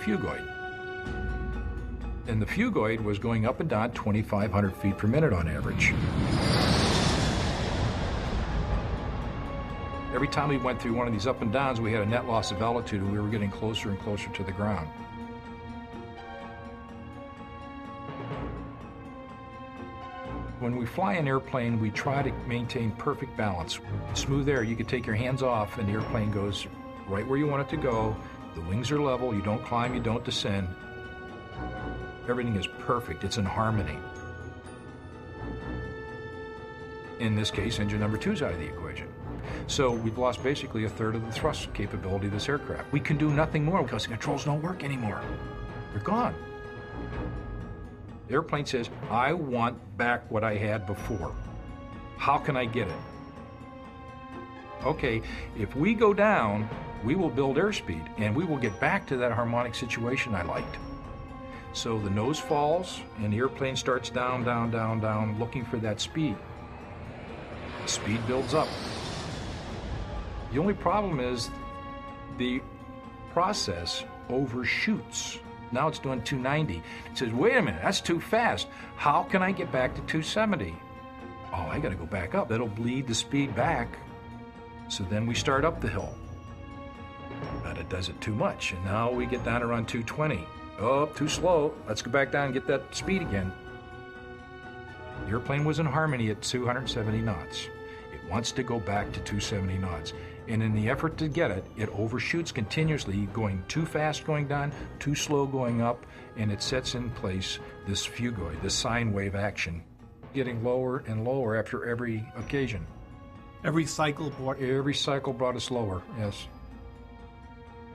phugoid. And the phugoid was going up and down 2,500 feet per minute on average. Every time we went through one of these up and downs, we had a net loss of altitude, and we were getting closer and closer to the ground. When we fly an airplane, we try to maintain perfect balance. Smooth air, you can take your hands off, and the airplane goes right where you want it to go. The wings are level, you don't climb, you don't descend. Everything is perfect, it's in harmony. In this case, engine number 2 is out of the equation. So we've lost basically a third of the thrust capability of this aircraft. We can do nothing more because the controls don't work anymore. They're gone. The airplane says, I want back what I had before. How can I get it? Okay, if we go down, we will build airspeed and we will get back to that harmonic situation I liked. So the nose falls and the airplane starts down, down, down, down, looking for that speed. The speed builds up. The only problem is the process overshoots. Now it's doing 290. It says, wait a minute, that's too fast. How can I get back to 270? Oh, I gotta go back up. That'll bleed the speed back. So then we start up the hill. But it does it too much. And now we get down around 220. Oh, too slow. Let's go back down and get that speed again. The airplane was in harmony at 270 knots. It wants to go back to 270 knots. And in the effort to get it, it overshoots continuously, going too fast going down, too slow going up, and it sets in place this phugoid, this sine wave action, getting lower and lower after every occasion. Every cycle brought us lower, yes.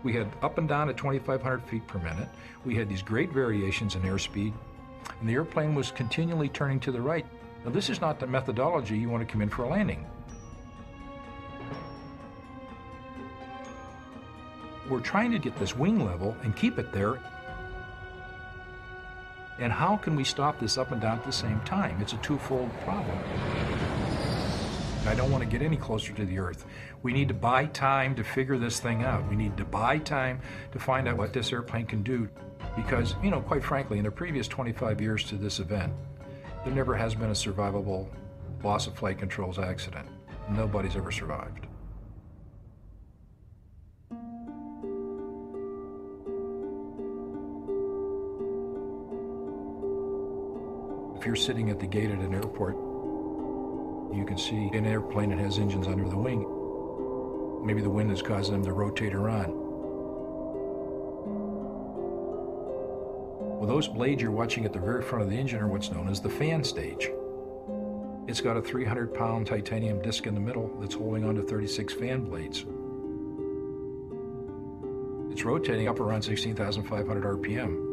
We had up and down at 2,500 feet per minute. We had these great variations in airspeed, and the airplane was continually turning to the right. Now, this is not the methodology you want to come in for a landing. We're trying to get this wing level and keep it there. And how can we stop this up and down at the same time? It's a twofold problem. I don't want to get any closer to the Earth. We need to buy time to figure this thing out. We need to buy time to find out what this airplane can do. Because, you know, quite frankly, in the previous 25 years to this event, there never has been a survivable loss of flight controls accident. Nobody's ever survived. If you're sitting at the gate at an airport, you can see an airplane that has engines under the wing. Maybe the wind is causing them to rotate around. Well, those blades you're watching at the very front of the engine are what's known as the fan stage. It's got a 300-pound titanium disc in the middle that's holding onto 36 fan blades. It's rotating up around 16,500 RPM.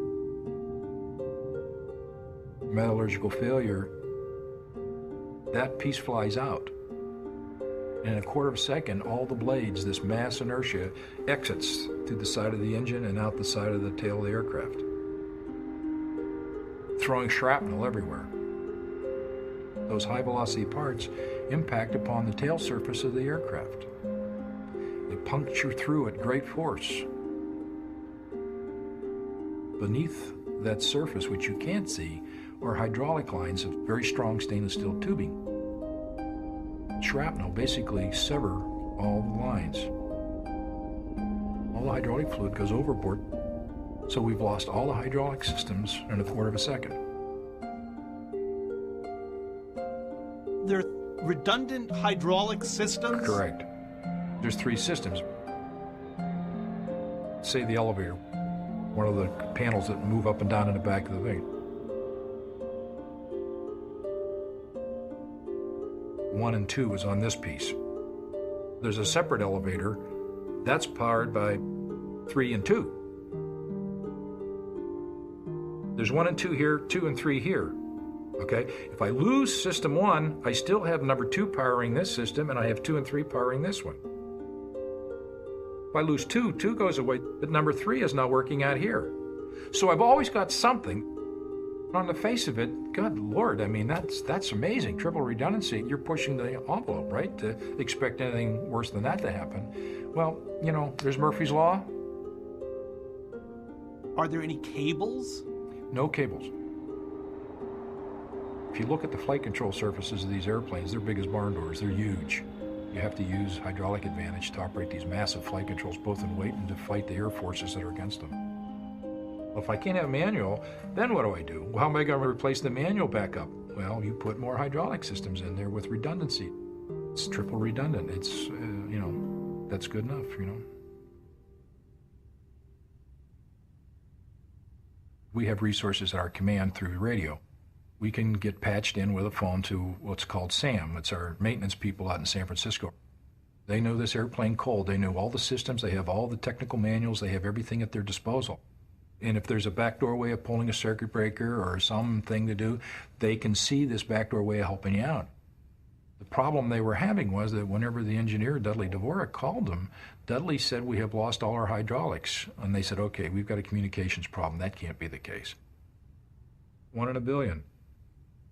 Metallurgical failure, that piece flies out. In a quarter of a second, all the blades, this mass inertia, exits through the side of the engine and out the side of the tail of the aircraft, throwing shrapnel everywhere. Those high-velocity parts impact upon the tail surface of the aircraft. They puncture through at great force. Beneath that surface, which you can't see, are hydraulic lines of very strong stainless steel tubing. Shrapnel basically sever all the lines. All the hydraulic fluid goes overboard, so we've lost all the hydraulic systems in a quarter of a second. They're redundant hydraulic systems? Correct. There's 3 systems. Say the elevator, one of the panels that move up and down in the back of the thing. 1 and 2 is on this piece. There's a separate elevator that's powered by 3 and 2. There's 1 and 2 here, 2 and 3 here. Okay? If I lose system 1, I still have number 2 powering this system, and I have 2 and 3 powering this one. If I lose 2, 2 goes away, but number 3 is now working out here. So I've always got something. On the face of it, good Lord, I mean, that's amazing. Triple redundancy, you're pushing the envelope, right? To expect anything worse than that to happen. Well, you know, there's Murphy's Law. Are there any cables? No cables. If you look at the flight control surfaces of these airplanes, they're big as barn doors. They're huge. You have to use hydraulic advantage to operate these massive flight controls, both in weight and to fight the air forces that are against them. Well, if I can't have manual, then what do? Well, how am I going to replace the manual back up? Well, you put more hydraulic systems in there with redundancy. It's triple redundant. It's, that's good enough, We have resources at our command through radio. We can get patched in with a phone to what's called SAM. It's our maintenance people out in San Francisco. They know this airplane cold. They know all the systems. They have all the technical manuals. They have everything at their disposal. And if there's a backdoor way of pulling a circuit breaker or something to do, they can see this backdoor way of helping you out. The problem they were having was that whenever the engineer, Dudley Dvorak, called them, Dudley said, "We have lost all our hydraulics." And they said, "Okay, we've got a communications problem. That can't be the case." 1 in a billion.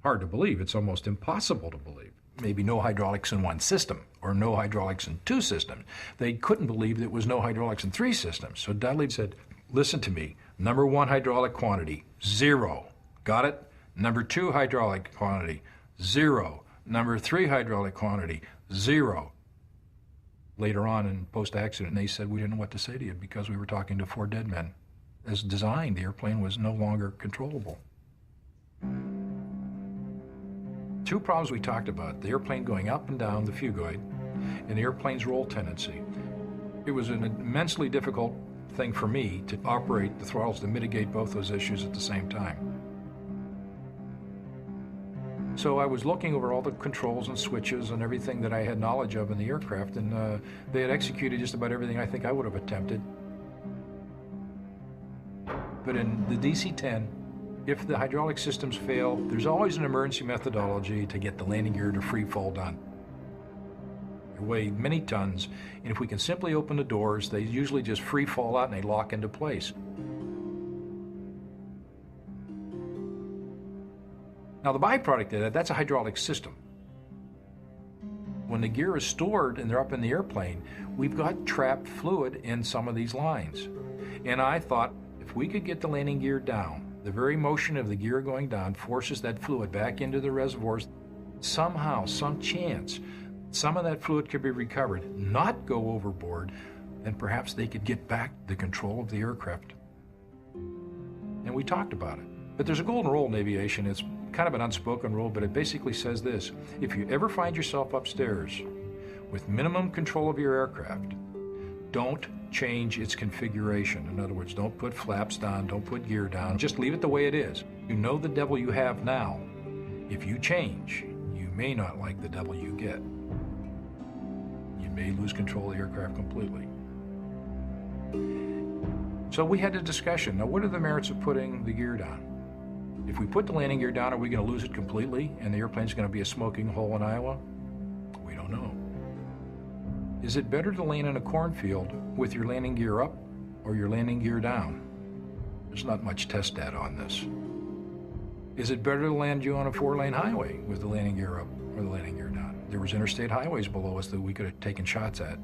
Hard to believe. It's almost impossible to believe. Maybe no hydraulics in one system or no hydraulics in 2 systems. They couldn't believe there was no hydraulics in 3 systems. So Dudley said, "Listen to me. Number 1 hydraulic quantity, 0. Got it? Number 2 hydraulic quantity, 0. Number 3 hydraulic quantity, 0. Later on in post-accident, they said, "We didn't know what to say to you because we were talking to 4 dead men." As designed, the airplane was no longer controllable. 2 problems we talked about: the airplane going up and down the phugoid and the airplane's roll tendency. It was an immensely difficult thing for me to operate the throttles to mitigate both those issues at the same time. So I was looking over all the controls and switches and everything that I had knowledge of in the aircraft, and they had executed just about everything I think I would have attempted. But in the DC-10, if the hydraulic systems fail, there's always an emergency methodology to get the landing gear to free fall done. They weigh many tons, and if we can simply open the doors, they usually just free fall out and they lock into place. Now the byproduct of that's a hydraulic system. When the gear is stored and they're up in the airplane, we've got trapped fluid in some of these lines. And I thought, if we could get the landing gear down, the very motion of the gear going down forces that fluid back into the reservoirs. Somehow, some chance, some of that fluid could be recovered, not go overboard, and perhaps they could get back the control of the aircraft. And we talked about it. But there's a golden rule in aviation. It's kind of an unspoken rule, but it basically says this: if you ever find yourself upstairs with minimum control of your aircraft, don't change its configuration. In other words, don't put flaps down, don't put gear down, just leave it the way it is. You know the devil you have now. If you change, you may not like the devil you get. You may lose control of the aircraft completely. So we had a discussion. Now, what are the merits of putting the gear down? If we put the landing gear down, are we going to lose it completely and the airplane's going to be a smoking hole in Iowa? We don't know. Is it better to land in a cornfield with your landing gear up or your landing gear down? There's not much test data on this. Is it better to land you on a 4-lane highway with the landing gear up or the landing gear down? There was interstate highways below us that we could have taken shots at.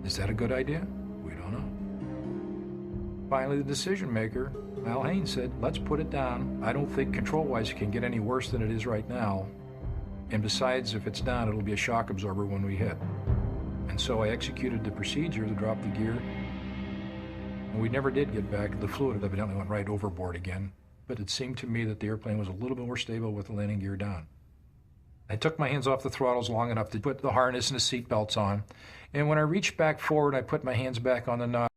Is that a good idea? We don't know. Finally, the decision maker, Al Haynes, said, let's put it down. I don't think control-wise it can get any worse than it is right now. And besides, if it's down, it'll be a shock absorber when we hit. And so I executed the procedure to drop the gear. And we never did get back. The fluid evidently went right overboard again. But it seemed to me that the airplane was a little bit more stable with the landing gear down. I took my hands off the throttles long enough to put the harness and the seat belts on. And when I reached back forward, I put my hands back on the knob.